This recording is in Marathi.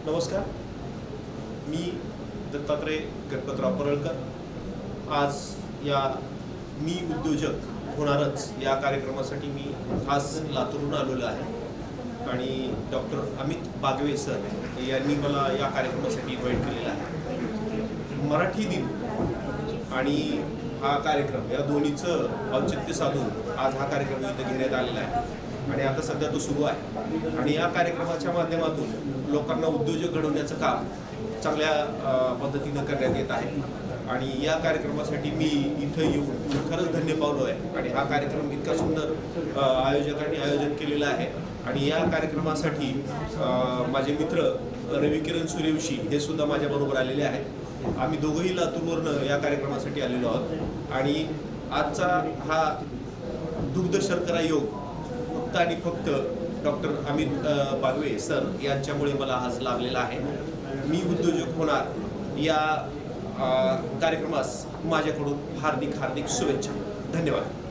नमस्कार, मी दत्तात्रय गणपतराव परळकर। आज या मी उद्योजक होणारच या कार्यक्रमासाठी मी खास लातूरहून आलेलो आहे आणि डॉक्टर अमित बागवे सर यांनी मला या कार्यक्रमासाठी इन्व्हाइट केलेला आहे। मराठी दिन आणि हा कार्यक्रम या दोन्हीचं औचित्य साधून आज हा कार्यक्रम इथे घेण्यात आलेला आहे आणि आता सध्या तो सुरू आहे आणि या कार्यक्रमाच्या माध्यमातून लोकांना उद्योजक घडवण्याचं काम चांगल्या पद्धतीनं करण्यात येत आहे आणि या कार्यक्रमासाठी मी इथं येऊन खरंच धन्य पावलो आहे आणि हा कार्यक्रम इतका सुंदर आयोजकांनी आयोजन केलेला आहे आणि या कार्यक्रमासाठी माझे मित्र रविकिरण सूर्यवंशी हे सुद्धा माझ्याबरोबर आलेले आहेत। आम्ही दोघंही लातूरवरनं या कार्यक्रमासाठी आलेलो आहोत आणि आजचा हा दुग्ध शर्करा योग फक्त आणि फक्त डॉक्टर अमित बागवे सर यांच्यामुळे मला आज लाभलेला आहे। मी उद्योजक होणार या कार्यक्रमास माझ्याकडून हार्दिक शुभेच्छा। धन्यवाद।